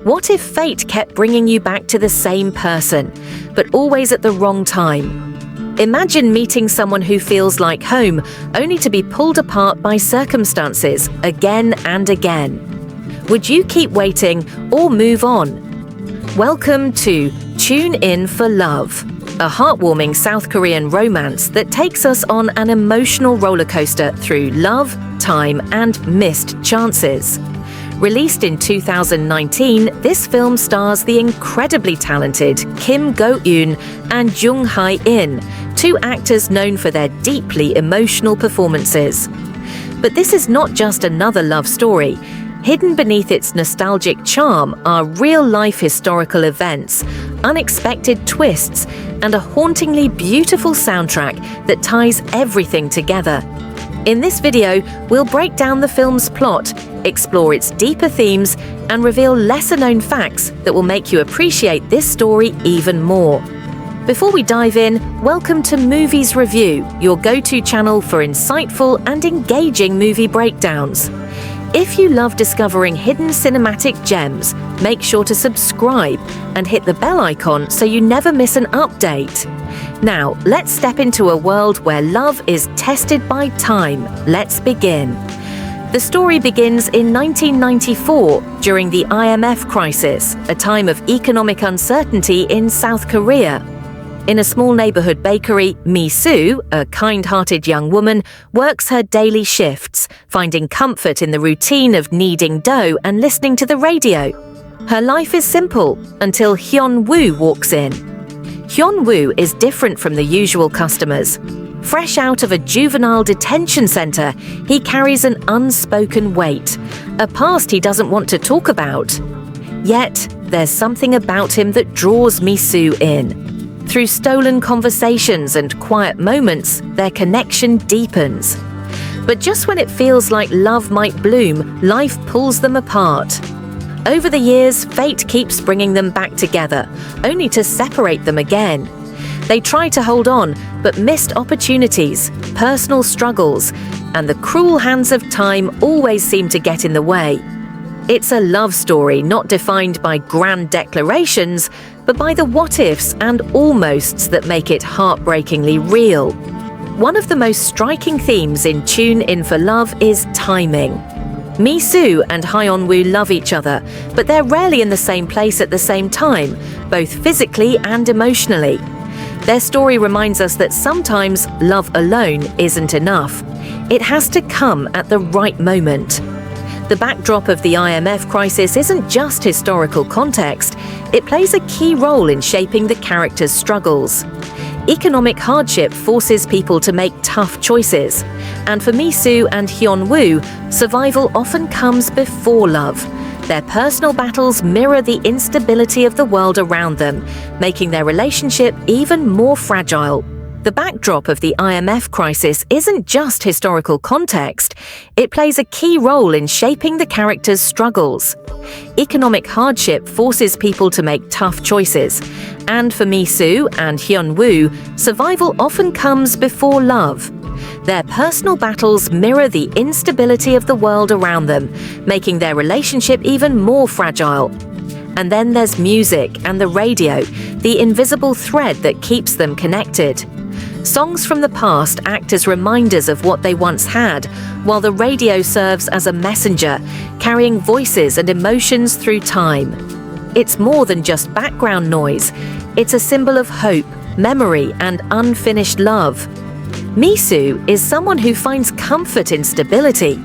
What if fate kept bringing you back to the same person, but always at the wrong time? Imagine meeting someone who feels like home, only to be pulled apart by circumstances again and again. Would you keep waiting or move on? Welcome to Tune In for Love, a heartwarming South Korean romance that takes us on an emotional rollercoaster through love, time, and missed chances. Released in 2019, this film stars the incredibly talented Kim Go-eun and Jung Hae-in, two actors known for their deeply emotional performances. But this is not just another love story. Hidden beneath its nostalgic charm are real-life historical events, unexpected twists, and a hauntingly beautiful soundtrack that ties everything together. In this video, we'll break down the film's plot, explore its deeper themes, and reveal lesser-known facts that will make you appreciate this story even more. Before we dive in, welcome to Movies Review, your go-to channel for insightful and engaging movie breakdowns. If you love discovering hidden cinematic gems, make sure to subscribe and hit the bell icon so you never miss an update. Now, let's step into a world where love is tested by time. Let's begin. The story begins in 1994, during the IMF crisis, a time of economic uncertainty in South Korea. In a small neighborhood bakery, Mi-soo, a kind-hearted young woman, works her daily shifts, finding comfort in the routine of kneading dough and listening to the radio. Her life is simple until Hyun-woo walks in. Hyun-woo is different from the usual customers. Fresh out of a juvenile detention center, he carries an unspoken weight, a past he doesn't want to talk about. Yet, there's something about him that draws Mi-soo in. Through stolen conversations and quiet moments, their connection deepens. But just when it feels like love might bloom, life pulls them apart. Over the years, fate keeps bringing them back together, only to separate them again. They try to hold on, but missed opportunities, personal struggles, and the cruel hands of time always seem to get in the way. It's a love story not defined by grand declarations, but by the what-ifs and almosts that make it heartbreakingly real. One of the most striking themes in Tune In for Love is timing. Mi-soo and Hyeon-woo love each other, but they're rarely in the same place at the same time, both physically and emotionally. Their story reminds us that sometimes love alone isn't enough. It has to come at the right moment. The backdrop of the IMF crisis isn't just historical context, it plays a key role in shaping the characters' struggles. Economic hardship forces people to make tough choices, and for Mi-soo and Hyun-woo, survival often comes before love. Their personal battles mirror the instability of the world around them, making their relationship even more fragile. The backdrop of the IMF crisis isn't just historical context, it plays a key role in shaping the characters' struggles. Economic hardship forces people to make tough choices, and for Mi-soo and Hyun-woo, survival often comes before love. Their personal battles mirror the instability of the world around them, making their relationship even more fragile. And then there's music and the radio, the invisible thread that keeps them connected. Songs from the past act as reminders of what they once had, while the radio serves as a messenger, carrying voices and emotions through time. It's more than just background noise. It's a symbol of hope, memory, and unfinished love. Mi-soo is someone who finds comfort in stability.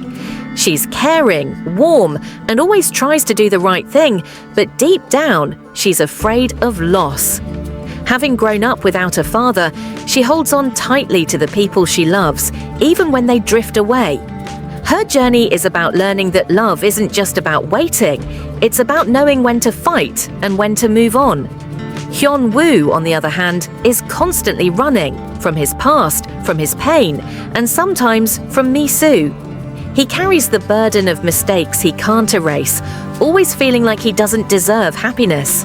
She's caring, warm, and always tries to do the right thing, but deep down, she's afraid of loss. Having grown up without a father, she holds on tightly to the people she loves, even when they drift away. Her journey is about learning that love isn't just about waiting, it's about knowing when to fight and when to move on. Hyun-woo, on the other hand, is constantly running from his past, from his pain, and sometimes from Mi-soo. He carries the burden of mistakes he can't erase, always feeling like he doesn't deserve happiness.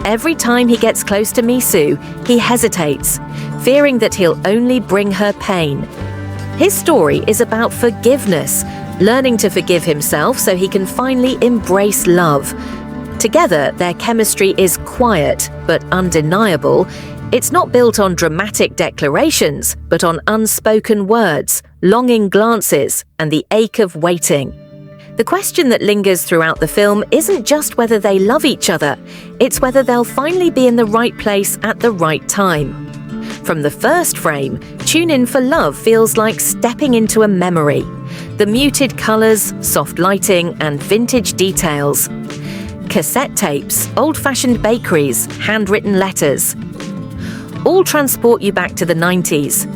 Every time he gets close to Mi-soo, he hesitates, fearing that he'll only bring her pain. His story is about forgiveness, learning to forgive himself so he can finally embrace love. Together, their chemistry is quiet but undeniable. It's not built on dramatic declarations, but on unspoken words, longing glances, and the ache of waiting. The question that lingers throughout the film isn't just whether they love each other, it's whether they'll finally be in the right place at the right time. From the first frame, Tune In for Love feels like stepping into a memory. The muted colours, soft lighting, and vintage details. Cassette tapes, old-fashioned bakeries, handwritten letters. All transport you back to the 90s.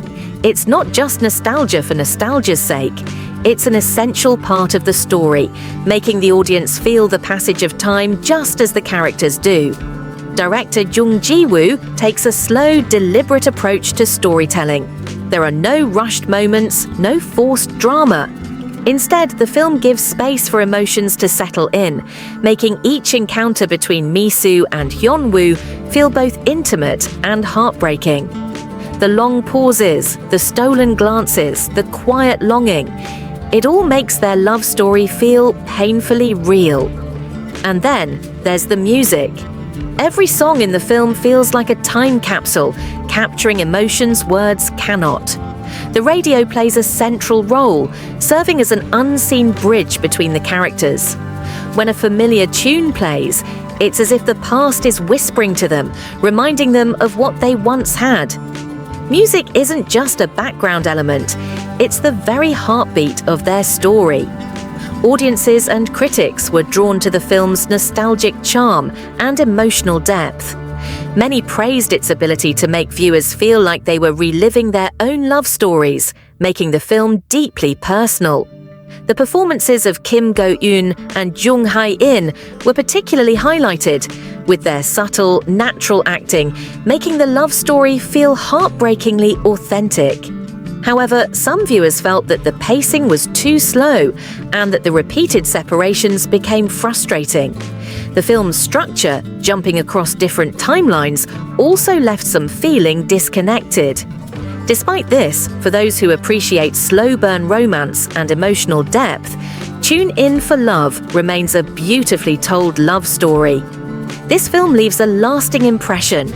It's not just nostalgia for nostalgia's sake. It's an essential part of the story, making the audience feel the passage of time just as the characters do. Director Jung Hae-in takes a slow, deliberate approach to storytelling. There are no rushed moments, no forced drama. Instead, the film gives space for emotions to settle in, making each encounter between Mi-soo and Hyeon-woo feel both intimate and heartbreaking. The long pauses, the stolen glances, the quiet longing, it all makes their love story feel painfully real. And then there's the music. Every song in the film feels like a time capsule, capturing emotions words cannot. The radio plays a central role, serving as an unseen bridge between the characters. When a familiar tune plays, it's as if the past is whispering to them, reminding them of what they once had. Music isn't just a background element, it's the very heartbeat of their story. Audiences and critics were drawn to the film's nostalgic charm and emotional depth. Many praised its ability to make viewers feel like they were reliving their own love stories, making the film deeply personal. The performances of Kim Go-eun and Jung Hae-in were particularly highlighted, with their subtle, natural acting making the love story feel heartbreakingly authentic. However, some viewers felt that the pacing was too slow and that the repeated separations became frustrating. The film's structure, jumping across different timelines, also left some feeling disconnected. Despite this, for those who appreciate slow-burn romance and emotional depth, Tune In for Love remains a beautifully told love story. This film leaves a lasting impression.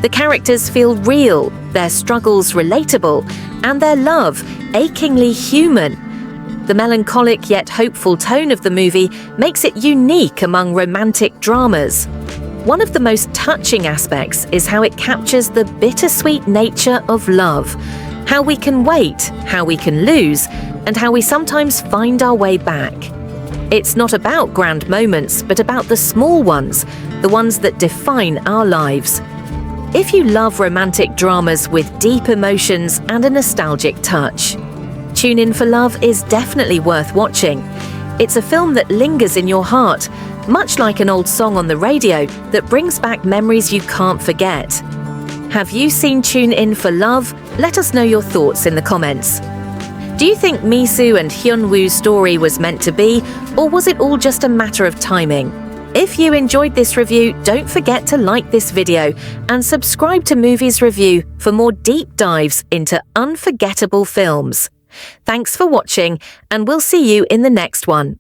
The characters feel real, their struggles relatable, and their love achingly human. The melancholic yet hopeful tone of the movie makes it unique among romantic dramas. One of the most touching aspects is how it captures the bittersweet nature of love, how we can wait, how we can lose, and how we sometimes find our way back. It's not about grand moments, but about the small ones, the ones that define our lives. If you love romantic dramas with deep emotions and a nostalgic touch, Tune In for Love is definitely worth watching. It's a film that lingers in your heart, much like an old song on the radio that brings back memories you can't forget. Have you seen Tune In for Love? Let us know your thoughts in the comments. Do you think Mi-soo and Hyun-woo's story was meant to be, or was it all just a matter of timing? If you enjoyed this review, don't forget to like this video and subscribe to Movies Review for more deep dives into unforgettable films. Thanks for watching, and we'll see you in the next one.